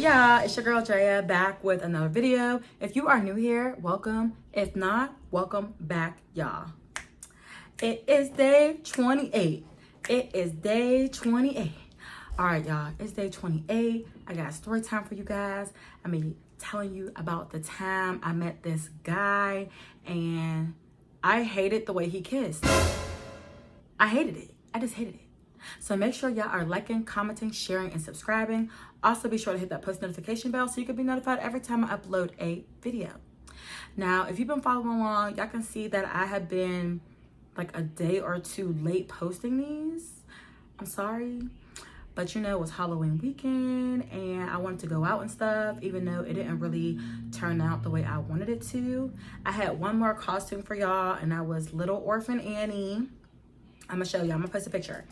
y'all, it's your girl Drea back with another video. If you are new here, welcome. If not, welcome back, y'all. It is day 28. It is day 28. All right, y'all, it's day 28. I got a story time for you guys. I mean, telling you about the time I met this guy and I hated the way he kissed. I hated it. I just hated it. So make sure y'all are liking, commenting, sharing, and subscribing. Also be sure to hit that post notification bell so you can be notified every time I upload a video. Now, if you've been following along, y'all can see that I have been like a day or two late posting these. I'm sorry. But you know, it was Halloween weekend and I wanted to go out and stuff, even though it didn't really turn out the way I wanted it to. I had one more costume for y'all and that was Little Orphan Annie. I'm gonna show you, I'm gonna post a picture.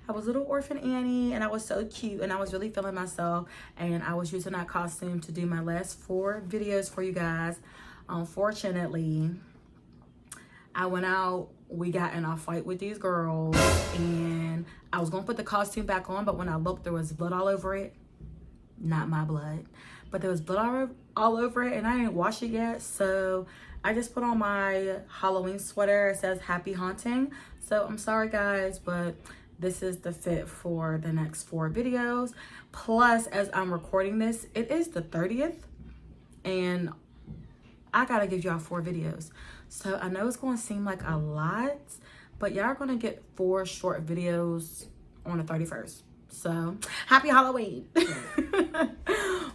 I was Little Orphan Annie and I was so cute and I was really feeling myself, and I was using that costume to do my last 4 videos for you guys. Unfortunately, I went out, we got in a fight with these girls and I was gonna put the costume back on, but when I looked, there was blood all over it. Not my blood, but there was blood all over it and I didn't wash it yet. So I just put on my Halloween sweater. It says Happy Haunting. So I'm sorry guys, but this is the fit for the next 4 videos. Plus, as I'm recording this, it is the 30th and I gotta give y'all 4 videos. So I know it's gonna seem like a lot, but y'all are gonna get 4 short videos on the 31st. So happy Halloween.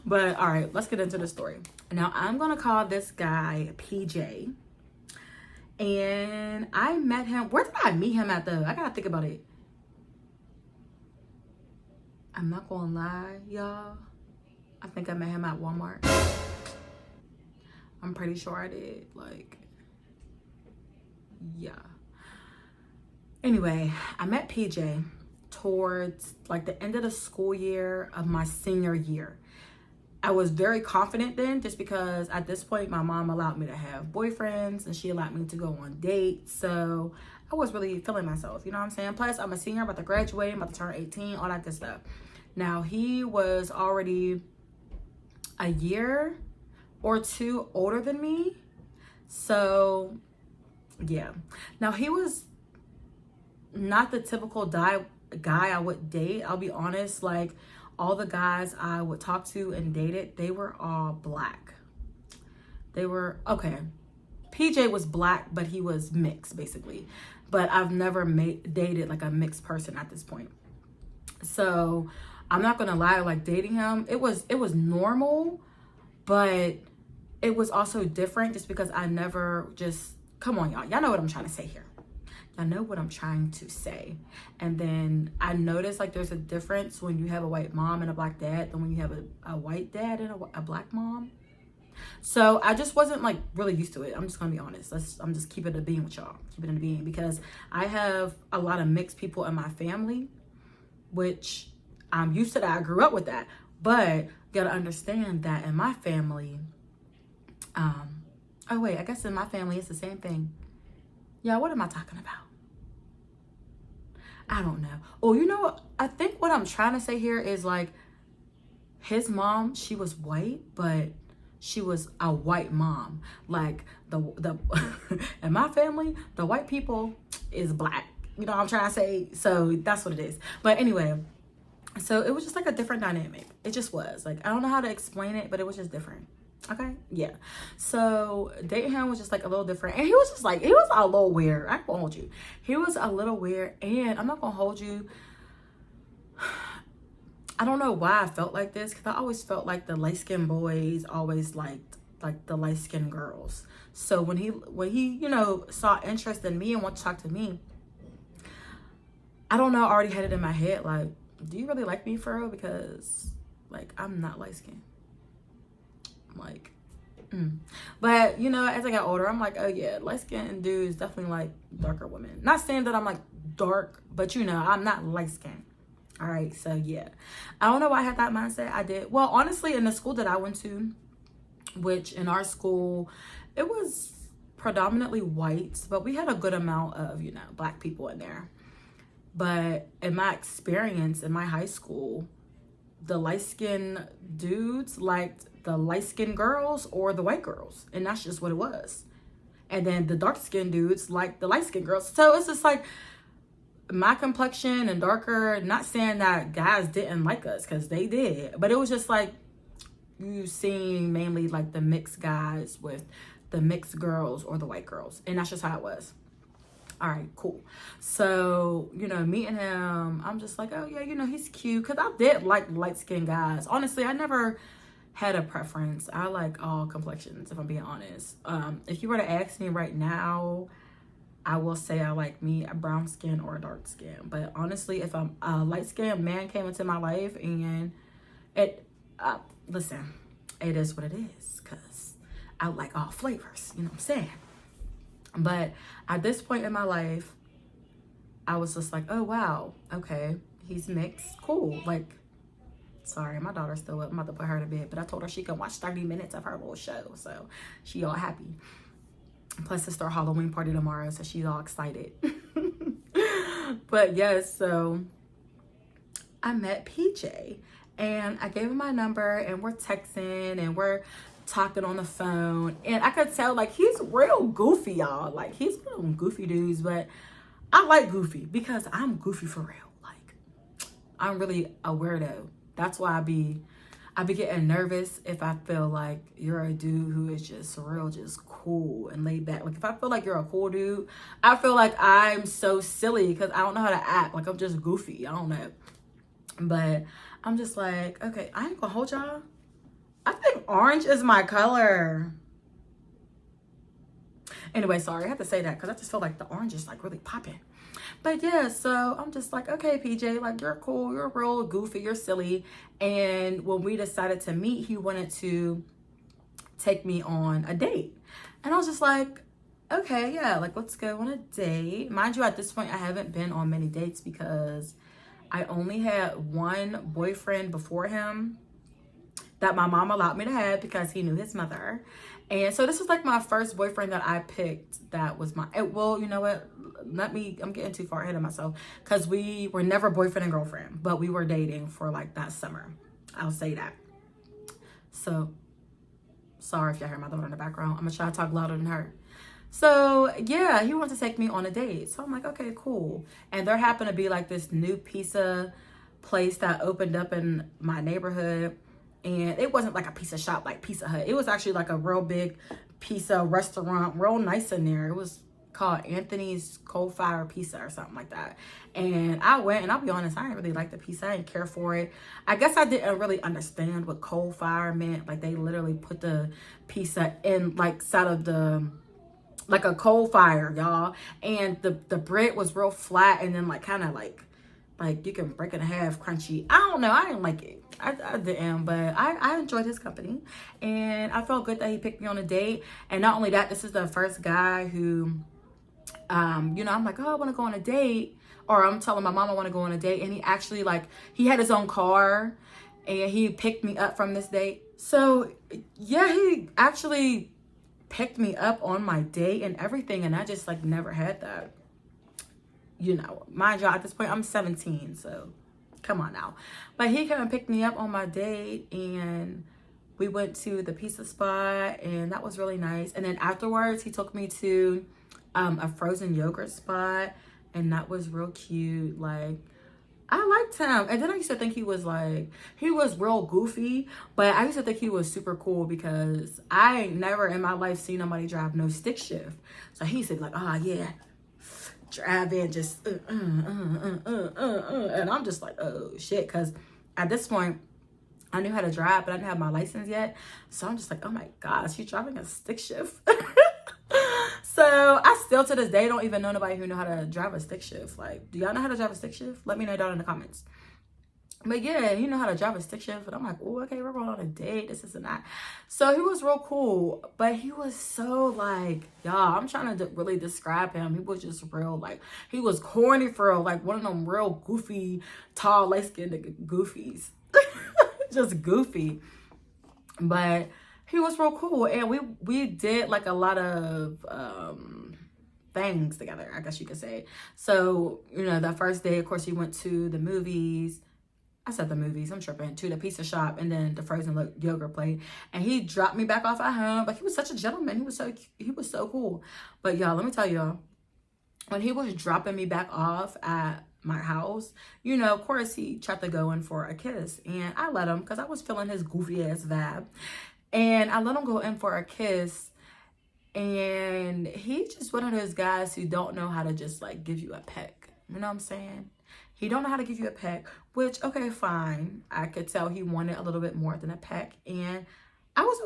But all right, let's get into the story. Now I'm gonna call this guy PJ. And I met him, where did I meet him at though? I gotta think about it. I'm not gonna lie, y'all. I think I met him at Walmart. I'm pretty sure I did, like, yeah. Anyway, I met PJ towards like the end of the school year of my senior year. I was very confident then, just because at this point my mom allowed me to have boyfriends and she allowed me to go on dates. So I was really feeling myself, you know what I'm saying? Plus I'm a senior, about to graduate, I'm about to turn 18, all that good stuff. Now he was already a year or 2 older than me. So yeah. Now he was not the typical guy I would date. I'll be honest, like all the guys I would talk to and dated, they were all black. They were, okay, PJ was black, but he was mixed basically. But I've never dated like a mixed person at this point. So I'm not gonna lie, like dating him, it was normal, but it was also different just because I never just, come on y'all know what I'm trying to say here. I know what I'm trying to say. And then I noticed like there's a difference when you have a white mom and a black dad than when you have a white dad and a black mom. So I just wasn't like really used to it. I'm just gonna be honest. I'm just keeping it a being with y'all. Keep it in a being, because I have a lot of mixed people in my family, which I'm used to that. I grew up with that. But you gotta understand that in my family, oh wait, I guess in my family it's the same thing. Yeah, what am I talking about? I don't know. Oh, you know what? I think what I'm trying to say here is like his mom, she was white, but she was a white mom. Like the in my family, the white people is black. You know what I'm trying to say? So that's what it is. But anyway, so it was just like a different dynamic. It just was. Like, I don't know how to explain it, but it was just different. Okay, yeah. So dating him was just like a little different, and he was just like, he was a little weird. I won't hold you. He was a little weird, and I'm not gonna hold you. I don't know why I felt like this, because I always felt like the light-skinned boys always liked like the light-skinned girls. So when he you know saw interest in me and wanted to talk to me, I don't know, I already had it in my head like, do you really like me for real? Because like I'm not light-skinned. Like, but you know, as I got older, I'm like, oh yeah, light-skinned dudes definitely like darker women. Not saying that I'm like dark, but you know, I'm not light-skinned. All right, so yeah, I don't know why I had that mindset. I did, well, honestly, in the school that I went to, which in our school, it was predominantly whites, but we had a good amount of, you know, black people in there. But in my experience in my high school, the light-skinned dudes liked the light-skinned girls or the white girls. And that's just what it was. And then the dark-skinned dudes liked the light-skinned girls. So it's just like my complexion and darker, not saying that guys didn't like us, because they did. But it was just like you seeing mainly like the mixed guys with the mixed girls or the white girls. And that's just how it was. All right, cool. So, you know, meeting him, I'm just like, oh yeah, you know, he's cute. Because I did like light-skinned guys. Honestly, I never had a preference. I like all complexions, if I'm being honest. If you were to ask me right now, I will say I like me a brown skin or a dark skin. But honestly, if a light-skinned man came into my life and listen, it is what it is, because I like all flavors, you know what I'm saying? But at this point in my life, I was just like, oh wow, okay, he's mixed, cool. Like, sorry, my daughter's still up. I'm about to put her to bed, but I told her she can watch 30 minutes of her little show, so she all happy. Plus it's our Halloween party tomorrow, so she's all excited. But yes, so I met PJ and I gave him my number and we're texting and we're talking on the phone, and I could tell like he's real goofy, y'all. Like, he's one of them goofy dudes, but I like goofy because I'm goofy for real. Like, I'm really a weirdo. That's why I be getting nervous if I feel like you're a dude who is just real, just cool and laid back. Like, if I feel like you're a cool dude, I feel like I'm so silly because I don't know how to act. Like, I'm just goofy. I don't know. But I'm just like, okay, I ain't gonna hold y'all. I think orange is my color. Anyway, sorry, I have to say that because I just feel like the orange is like really popping. But yeah, so I'm just like, okay, PJ, like, you're cool, you're real goofy, you're silly. And when we decided to meet, he wanted to take me on a date. And I was just like, okay, yeah, like, let's go on a date. Mind you, at this point, I haven't been on many dates because I only had one boyfriend before him that my mom allowed me to have because he knew his mother. And so this was like my first boyfriend that I picked that was my, well, you know what? I'm getting too far ahead of myself because we were never boyfriend and girlfriend, but we were dating for like that summer. I'll say that. So sorry if y'all hear my daughter in the background. I'm gonna try to talk louder than her. So yeah, he wanted to take me on a date. So I'm like, okay, cool. And there happened to be like this new pizza place that opened up in my neighborhood. And it wasn't like a pizza shop like Pizza Hut. It was actually like a real big pizza restaurant, real nice in there. It was called Anthony's Coal Fire Pizza or something like that. And I went, and I'll be honest, I didn't really like the pizza. I didn't care for it. I guess I didn't really understand what coal fire meant. Like, they literally put the pizza in like side of the, like a coal fire, y'all. And the bread was real flat and then like kind of like you can break it in half, crunchy. I don't know. I didn't like it. I didn't, but I enjoyed his company. And I felt good that he picked me on a date. And not only that, this is the first guy who, you know, I'm like, oh, I want to go on a date. Or I'm telling my mom I want to go on a date. And he actually, like, he had his own car. And he picked me up from this date. So, yeah, he actually picked me up on my date and everything. And I just, like, never had that. You know, mind you, at this point, I'm 17, so come on now. But he came and picked me up on my date, and we went to the pizza spot, and that was really nice. And then afterwards, he took me to a frozen yogurt spot, and that was real cute. Like, I liked him. And then I used to think he was real goofy, but I used to think he was super cool because I ain't never in my life seen nobody drive no stick shift. So he said like, oh yeah, drive in just and I'm just like, oh shit, because at this point I knew how to drive, but I didn't have my license yet. So I'm just like, oh my gosh, you driving a stick shift? So I still to this day don't even know nobody who know how to drive a stick shift. Like, do y'all know how to drive a stick shift? Let me know down in the comments. But yeah, you know how to drive a stick shift. And I'm like, oh, okay, we're going on a date. This is and that. So he was real cool. But he was so like, y'all, I'm trying to really describe him. He was just real, like, he was corny for real. Like one of them real goofy, tall, light-skinned goofies. Just goofy. But he was real cool. And we did like a lot of things together, I guess you could say. So, you know, that first day, of course, we went to the movies. I said the movies, I'm tripping, to the pizza shop, and then the frozen yogurt plate. And he dropped me back off at home. Like, he was such a gentleman. He was so cool. But y'all, let me tell y'all, when he was dropping me back off at my house, you know, of course, he tried to go in for a kiss. And I let him, because I was feeling his goofy ass vibe. And I let him go in for a kiss. And he's just one of those guys who don't know how to just, like, give you a peck. You know what I'm saying? He don't know how to give you a peck, which, okay, fine. I could tell he wanted a little bit more than a peck. And I was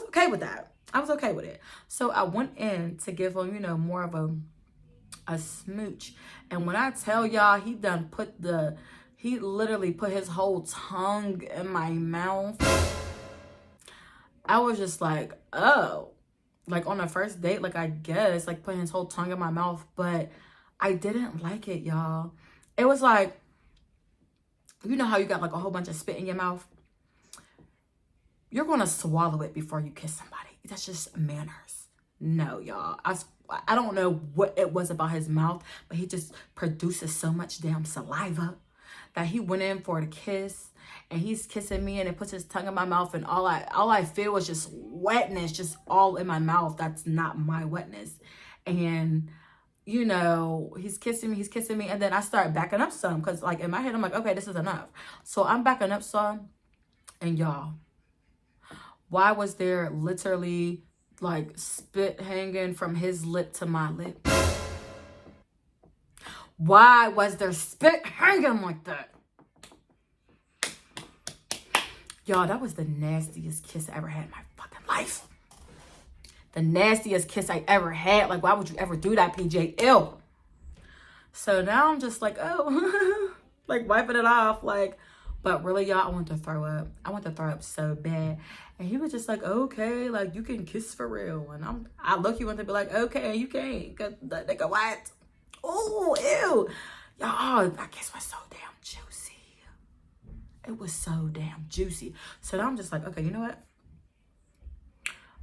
okay with that. I was okay with it. So I went in to give him, you know, more of a smooch. And when I tell y'all, he literally put his whole tongue in my mouth. I was just like, oh, like on the first date, like, I guess, like, putting his whole tongue in my mouth, but I didn't like it, y'all. It was like, you know how you got like a whole bunch of spit in your mouth? You're going to swallow it before you kiss somebody. That's just manners. No, y'all. I don't know what it was about his mouth, but he just produces so much damn saliva that he went in for the kiss, and he's kissing me, and it puts his tongue in my mouth, and all I feel was just wetness, just all in my mouth. That's not my wetness. And you know, he's kissing me, and then I start backing up some, because like in my head I'm like, okay, this is enough. So I'm backing up some, and y'all, why was there literally like spit hanging from his lip to my lip? Why was there spit hanging like that? Y'all, that was the nastiest kiss I ever had in my fucking life. The nastiest kiss I ever had. Like, why would you ever do that, PJ? Ew. So now I'm just like, oh, like wiping it off. Like, but really, y'all, I want to throw up. I want to throw up so bad. And he was just like, okay, like, you can kiss for real. And I look, you want to be like, okay, you can't. Cause the nigga, what? Oh, ew. Y'all, that kiss was so damn juicy. It was so damn juicy. So now I'm just like, okay, you know what?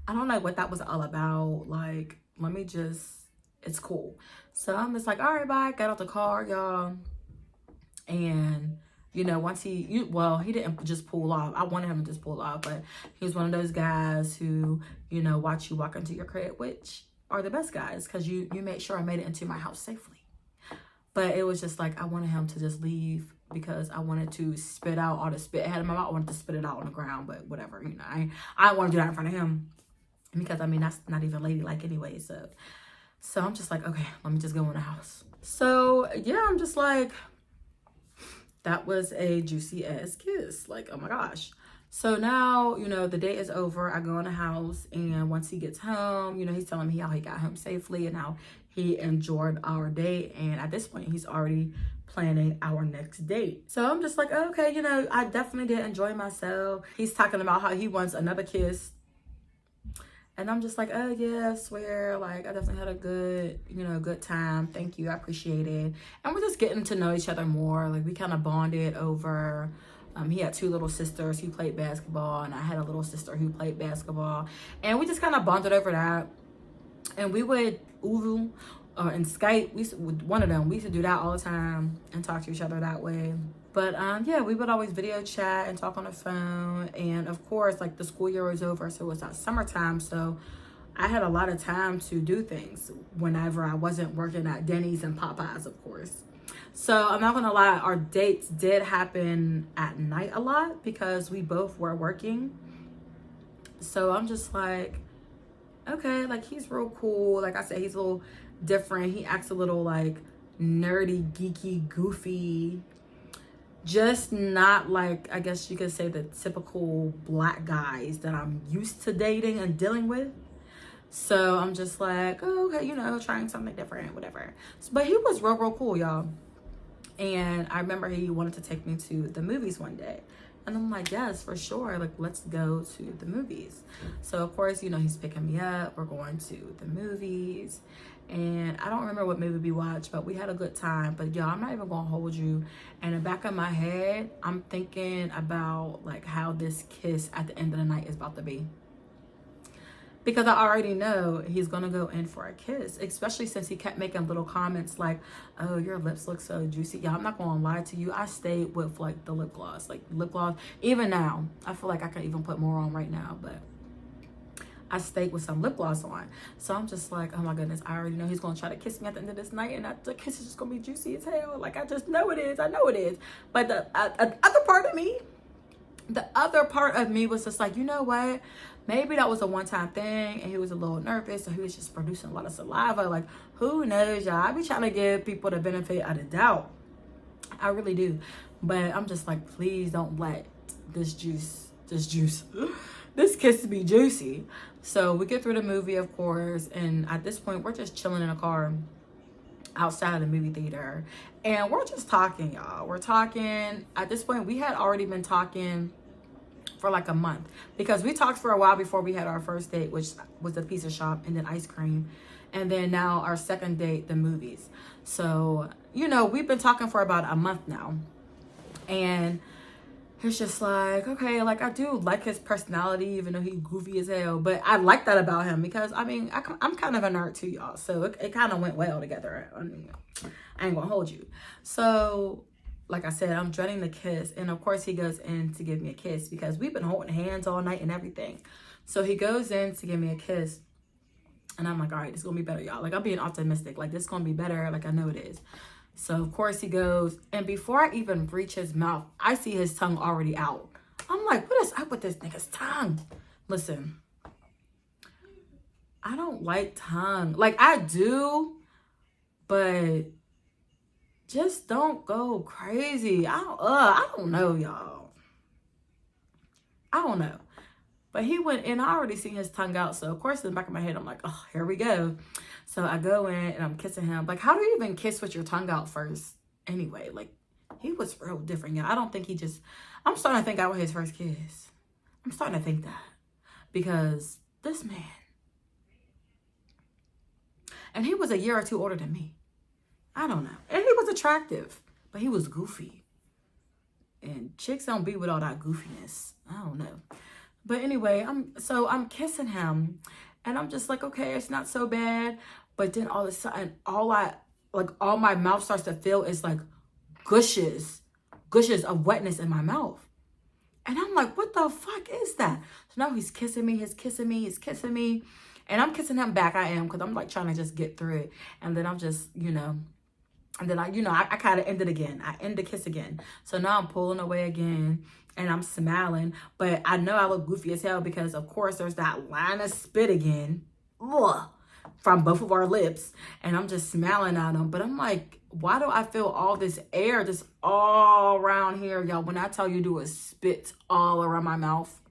I don't know what that was all about. Like, let me just, it's cool. So I'm just like, all right, bye. Got out the car, y'all. And, you know, once he didn't just pull off. I wanted him to just pull off, but he was one of those guys who, you know, watch you walk into your crib, which are the best guys, because you made sure I made it into my house safely. But it was just like, I wanted him to just leave, because I wanted to spit out all the spit I had in my mouth. I wanted to spit it out on the ground, but whatever, you know. I didn't want to do that in front of him, because I mean, that's not even ladylike anyway. So I'm just like, okay, let me just go in the house. So yeah, I'm just like, that was a juicy ass kiss. Like, oh my gosh. So now, you know, the day is over. I go in the house, and once he gets home, you know, he's telling me how he got home safely and how he enjoyed our date. And at this point, he's already planning our next date. So I'm just like, okay, you know, I definitely did enjoy myself. He's talking about how he wants another kiss. And I'm just like, oh yeah, I swear, like, I definitely had a good, you know, good time. Thank you, I appreciate it. And we're just getting to know each other more. Like, we kind of bonded over, he had two little sisters who played basketball, and I had a little sister who played basketball. And we just kind of bonded over that. And we would Uvu and Skype, one of them, we used to do that all the time and talk to each other that way. But yeah, we would always video chat and talk on the phone. And of course, like, the school year was over, so it was that summertime. So I had a lot of time to do things whenever I wasn't working at Denny's and Popeyes, of course. So I'm not gonna lie, our dates did happen at night a lot, because we both were working. So I'm just like, okay, like, he's real cool. Like I said, he's a little different. He acts a little like nerdy, geeky, goofy. Just not like, I guess you could say, the typical black guys that I'm used to dating and dealing with. So I'm just like, oh, okay, you know, trying something different, whatever. But he was real cool, y'all. And I remember he wanted to take me to the movies one day. And I'm like, yes, for sure. Like, let's go to the movies. So, of course, you know, he's picking me up. We're going to the movies. And I don't remember what movie we watched, but we had a good time. But, y'all, I'm not even going to hold you. And in the back of my head, I'm thinking about, like, how this kiss at the end of the night is about to be. because I already know he's gonna go in for a kiss, especially since he kept making little comments like, oh, your lips look so juicy. Yeah, I'm not gonna lie to you, I stayed with like the lip gloss. Like lip gloss, even now I feel like I could even put more on right now, but I stayed with some lip gloss on. So I'm just like, oh my goodness, I already know he's gonna try to kiss me at the end of this night, and the kiss is just gonna be juicy as hell. Like I just know it is. I know it is. But the other part of me was just like, you know what? Maybe that was a one-time thing and he was a little nervous, so he was just producing a lot of saliva. Like, who knows, y'all? I be trying to give people the benefit of the doubt. I really do. But I'm just like, please don't let this kiss be juicy. So we get through the movie, of course, and at this point, we're just chilling in a car outside of the movie theater. And we're just talking, y'all. We're talking. At this point, we had already been talking for like a month, because we talked for a while before we had our first date, which was the pizza shop and then ice cream, and then now our second date, the movies. So, you know, we've been talking for about a month now, and it's just like, okay, like I do like his personality, even though he's goofy as hell, but I like that about him because I mean, I'm kind of a nerd too, y'all, so it kind of went well together. I mean, I ain't gonna hold you. So like I said, I'm dreading the kiss. And of course he goes in to give me a kiss because we've been holding hands all night and everything. So he goes in to give me a kiss. And I'm like, all right, it's going to be better, y'all. Like, I'm being optimistic. Like, this is going to be better. Like, I know it is. So, of course, he goes. And before I even reach his mouth, I see his tongue already out. I'm like, what is up with this nigga's tongue? Listen, I don't like tongue. Like, I do, but just don't go crazy. I don't know, y'all. I don't know. But he went in, I already seen his tongue out. So, of course, in the back of my head, I'm like, oh, here we go. So, I go in and I'm kissing him. Like, how do you even kiss with your tongue out first? Anyway, like, he was real different, y'all. I don't think he just, I'm starting to think I was his first kiss. I'm starting to think that. Because this man, and he was a year or two older than me. I don't know. And he was attractive, but he was goofy. And chicks don't be with all that goofiness. I don't know. But anyway, I'm kissing him, and I'm just like, okay, it's not so bad. But then all of a sudden, all my mouth starts to feel is like gushes of wetness in my mouth. And I'm like, what the fuck is that? So now he's kissing me. And I'm kissing him back. I am, because I'm like trying to just get through it. And then I'm just, and then I kind of end it again. I end the kiss again. So now I'm pulling away again and I'm smiling. But I know I look goofy as hell because, of course, there's that line of spit again. Ugh, from both of our lips. And I'm just smiling at him. But I'm like, why do I feel all this air just all around here, y'all? When I tell you there was spit all around my mouth,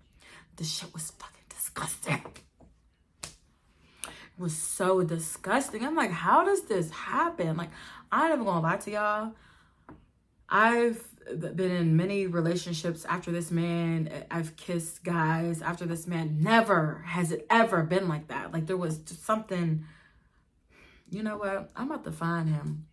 this shit was fucking disgusting. Was so disgusting. I'm like, how does this happen? Like, I'm never gonna lie to y'all. I've been in many relationships after this man. I've kissed guys after this man. Never has it ever been like that. Like, there was just something, you know what? I'm about to find him.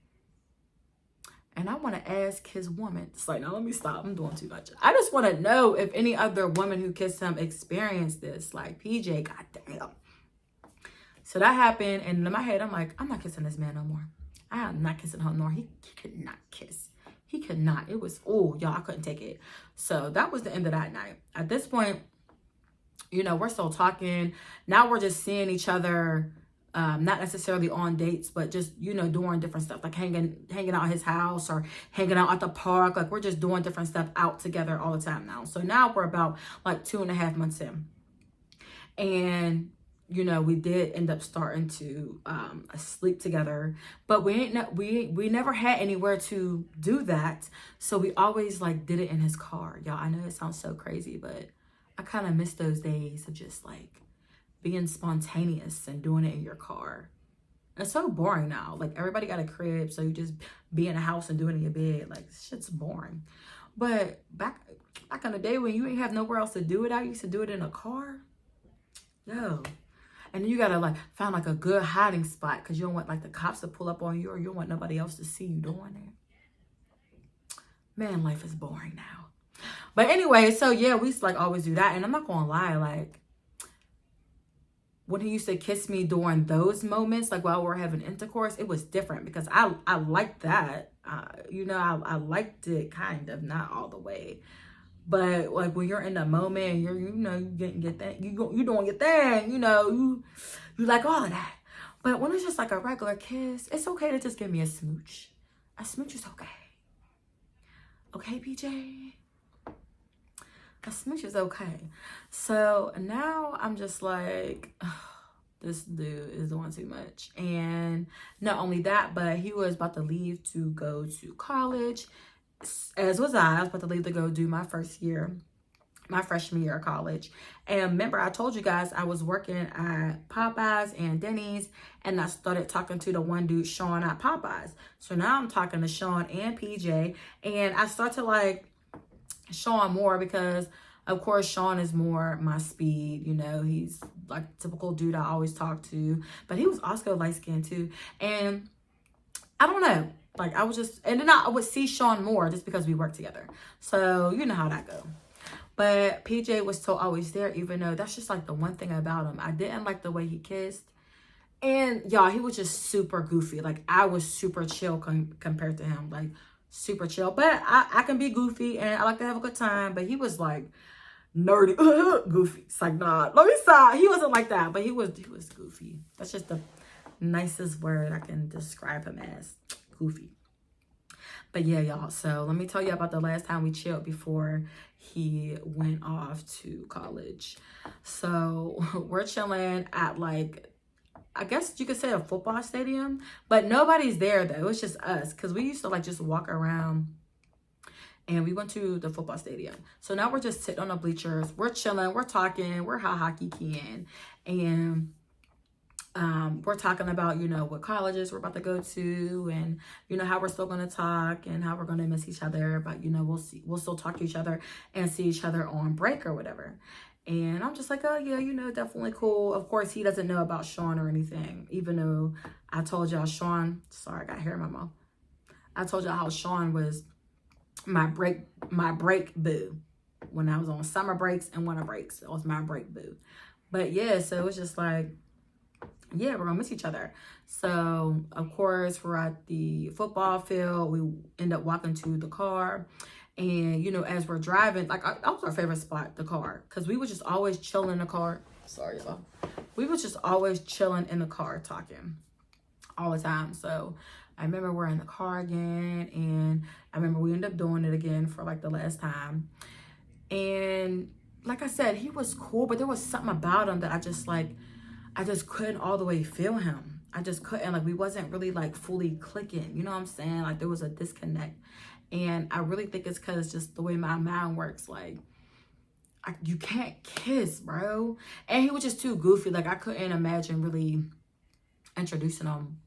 And I want to ask his woman. It's like, now let me stop. I'm doing too much. I just want to know if any other woman who kissed him experienced this. Like, PJ, goddamn. So that happened, and in my head, I'm like, I'm not kissing this man no more. I am not kissing him no more. He could not kiss. He could not. It was, oh, y'all, I couldn't take it. So that was the end of that night. At this point, we're still talking. Now we're just seeing each other, not necessarily on dates, but just, doing different stuff, like hanging out at his house or hanging out at the park. Like, we're just doing different stuff out together all the time now. So now we're about like 2.5 months in. And we did end up starting to sleep together, but we never had anywhere to do that. So we always like did it in his car. Y'all, I know it sounds so crazy, but I kind of miss those days of just like being spontaneous and doing it in your car. It's so boring now. Like, everybody got a crib, so you just be in a house and do it in your bed. Like, shit's boring. But back in the day when you ain't have nowhere else to do it, I used to do it in a car. Yo. And you gotta like find like a good hiding spot, because you don't want like the cops to pull up on you, or you don't want nobody else to see you doing it. Man, life is boring now. But anyway, so yeah, we like always do that. And I'm not gonna lie, like, when he used to kiss me during those moments, like while we're having intercourse, it was different because I liked that. You know, I liked it kind of, not all the way. But like when you're in the moment, you're, you know, you getting your thing, you doing your thing, you know, you like all of that. But when it's just like a regular kiss, it's okay to just give me a smooch. A smooch is okay. Okay, PJ? A smooch is okay. So now I'm just like, oh, this dude is doing too much. And not only that, but he was about to leave to go to college, as was I. I was about to leave to go do my freshman year of college. And remember, I told you guys I was working at Popeyes and Denny's, and I started talking to the one dude, Sean, at Popeyes. So now I'm talking to Sean and PJ, and I start to like Sean more because, of course, Sean is more my speed. You know, he's like typical dude I always talk to, but he was also light skinned too. And I don't know, like I was just, and then I would see Sean more just because we work together. So you know how that go. But PJ was still always there, even though that's just like the one thing about him. I didn't like the way he kissed. And y'all, he was just super goofy. Like I was super chill compared to him, like super chill. But I can be goofy and I like to have a good time. But he was like nerdy, goofy. It's like, nah, let me stop. He wasn't like that, but he was goofy. That's just the nicest word I can describe him as, goofy. But yeah, y'all, so let me tell you about the last time we chilled before he went off to college. So we're chilling at like, I guess you could say a football stadium, but nobody's there though. It's just us, because we used to like just walk around, and we went to the football stadium. So now we're just sitting on the bleachers. We're chilling, we're talking, we're hockey keying, and we're talking about, you know, what colleges we're about to go to, and you know how we're still going to talk and how we're going to miss each other, but you know, we'll still talk to each other and see each other on break or whatever. And I'm just like, oh yeah, you know, definitely cool. Of course, he doesn't know about Sean or anything, even though I told y'all Sean, sorry, I got hair in my mouth. I told y'all how Sean was my break boo when I was on summer breaks and winter breaks. It was my break boo. But yeah, so it was just like, yeah, we're gonna miss each other. So of course we're at the football field. We end up walking to the car, and you know, as we're driving, like that was our favorite spot, the car, because we would just always chill in the car. Sorry, y'all. We was just always chilling in the car talking all the time. So I remember we're in the car again, and I remember we ended up doing it again for like the last time. And like I said, he was cool, but there was something about him that I just couldn't all the way feel him. I just couldn't, like we wasn't really like fully clicking, you know what I'm saying? Like there was a disconnect. And I really think it's because just the way my mind works, like you can't kiss, bro. And he was just too goofy. Like I couldn't imagine really introducing him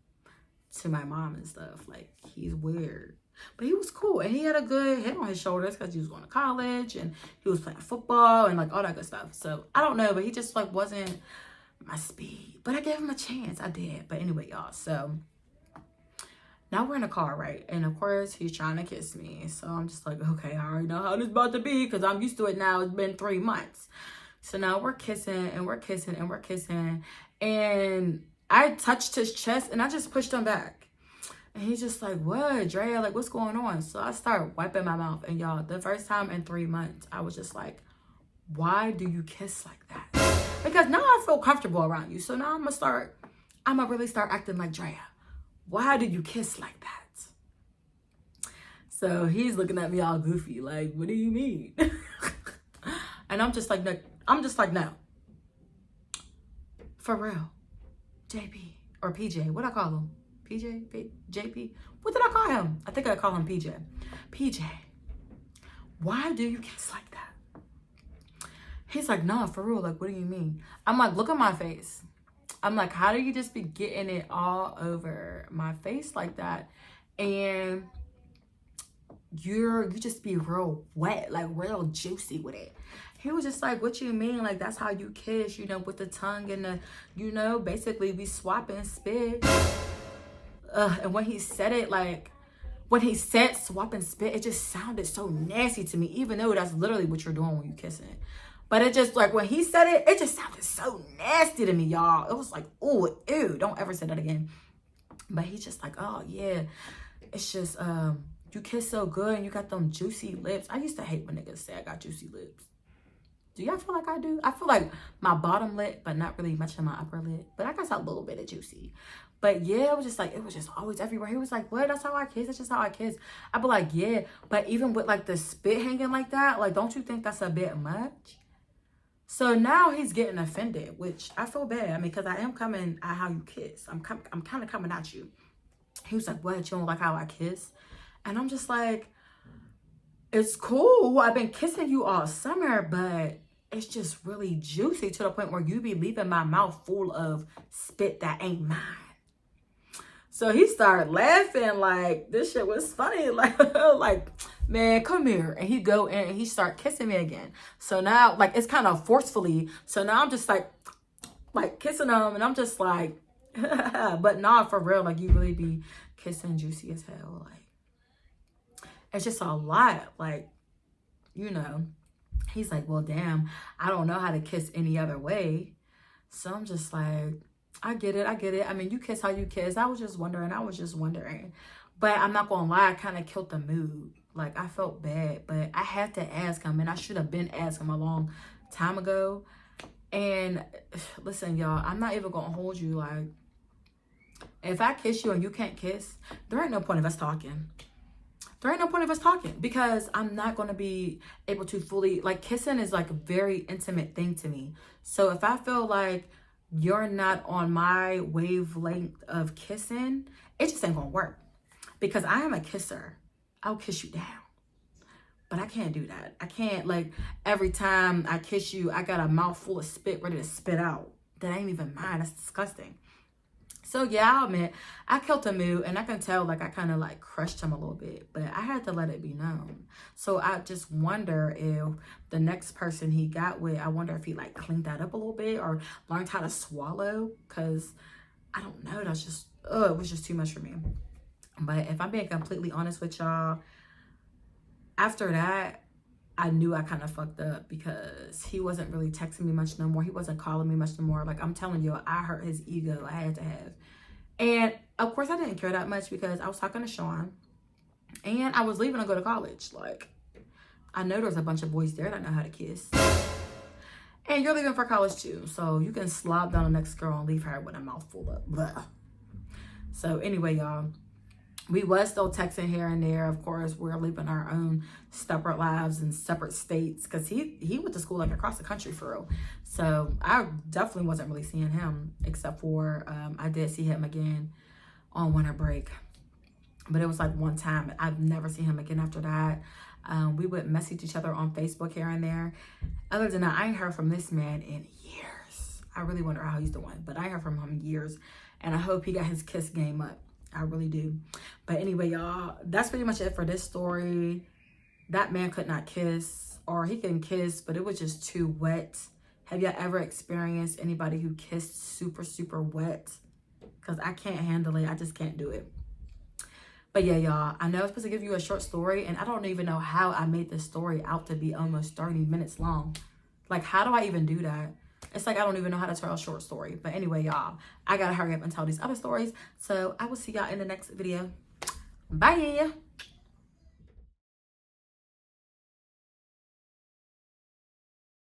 to my mom and stuff. Like he's weird. But he was cool, and he had a good head on his shoulders because he was going to college and he was playing football and like all that good stuff. So I don't know, but he just like wasn't my speed. But I gave him a chance. I did. But anyway, y'all, so now we're in a car, right? And of course he's trying to kiss me. So I'm just like, okay, I already know how this is about to be because I'm used to it now. It's been 3 months. So now we're kissing and we're kissing and we're kissing. And I touched his chest and I just pushed him back. And he's just like, what, Drea? Like, what's going on? So I started wiping my mouth. And y'all, the first time in 3 months, I was just like, why do you kiss like that? Because now I feel comfortable around you. So now I'm gonna really start acting like Drea. Why do you kiss like that? So he's looking at me all goofy, like, what do you mean? And I'm just like, no. For real. JP or PJ, what I call him? PJ, JP, what did I call him? I think I call him PJ. PJ, why do you kiss like that? He's like, nah, for real, like, what do you mean? I'm like, look at my face. I'm like, how do you just be getting it all over my face like that? And you just be real wet, like real juicy with it. He was just like, what you mean? Like, that's how you kiss, you know, with the tongue and the, you know, basically we swap and spit. And when he said it, like, when he said swap and spit, it just sounded so nasty to me, even though that's literally what you're doing when you're kissing. But it just, like, when he said it, it just sounded so nasty to me, y'all. It was like, ooh, ew, don't ever say that again. But he's just like, oh, yeah, it's just, you kiss so good and you got them juicy lips. I used to hate when niggas say I got juicy lips. Do y'all feel like I do? I feel like my bottom lip, but not really much of my upper lip. But I got a little bit of juicy. But yeah, it was just like, it was just always everywhere. He was like, what? That's how I kiss? That's just how I kiss. I'd be like, yeah. But even with like the spit hanging like that, like, don't you think that's a bit much? So now he's getting offended, which I feel bad. I mean, because I am coming at how you kiss. I'm kind of coming at you. He was like, what? You don't like how I kiss? And I'm just like, it's cool. I've been kissing you all summer, but it's just really juicy to the point where you be leaving my mouth full of spit that ain't mine. So he started laughing like this shit was funny. Like, man, come here. And he go in and he start kissing me again. So now, like, it's kind of forcefully. So now I'm just like kissing him. And I'm just like, but nah, for real. Like, you really be kissing juicy as hell. Like, it's just a lot. Like, you know. He's like, well, damn, I don't know how to kiss any other way. So I'm just like, I get it. I mean, you kiss how you kiss. I was just wondering. But I'm not going to lie, I kind of killed the mood. Like, I felt bad, but I had to ask him, and I should have been asking him a long time ago. And listen, y'all, I'm not even going to hold you. Like, if I kiss you and you can't kiss, there ain't no point of us talking. There ain't no point of us talking because I'm not going to be able to fully, like, kissing is like a very intimate thing to me. So if I feel like you're not on my wavelength of kissing, it just ain't going to work because I am a kisser. I'll kiss you down, but I can't do that. I can't, like, every time I kiss you, I got a mouthful of spit ready to spit out. That ain't even mine. That's disgusting. So yeah, I'll admit, I killed the mood, and I can tell, like, I kind of like crushed him a little bit, but I had to let it be known. So I just wonder if the next person he got with, I wonder if he like cleaned that up a little bit or learned how to swallow, because I don't know, that's just, it was just too much for me. But if I'm being completely honest with y'all, after that, I knew I kind of fucked up because he wasn't really texting me much no more. He wasn't calling me much no more. Like, I'm telling you, I hurt his ego. I had to have. And of course, I didn't care that much because I was talking to Sean and I was leaving to go to college. Like, I know there's a bunch of boys there that know how to kiss. And you're leaving for college too. So you can slob down the next girl and leave her with a mouthful of blah. So anyway, y'all. We was still texting here and there. Of course, we're living our own separate lives in separate states because he went to school like across the country for real. So I definitely wasn't really seeing him except for I did see him again on winter break. But it was like one time. I've never seen him again after that. We would message each other on Facebook here and there. Other than that, I ain't heard from this man in years. I really wonder how he's doing. But I ain't heard from him in years. And I hope he got his kiss game up. I really do. But anyway, y'all, that's pretty much it for this story. That man could not kiss, or he can kiss, but it was just too wet. Have y'all ever experienced anybody who kissed super, super wet? Because I can't handle it. I just can't do it. But yeah, y'all, I know I was supposed to give you a short story, and I don't even know how I made this story out to be almost 30 minutes long. Like, how do I even do that? It's like I don't even know how to tell a short story. But anyway, y'all, I gotta hurry up and tell these other stories. So I will see y'all in the next video. Bye.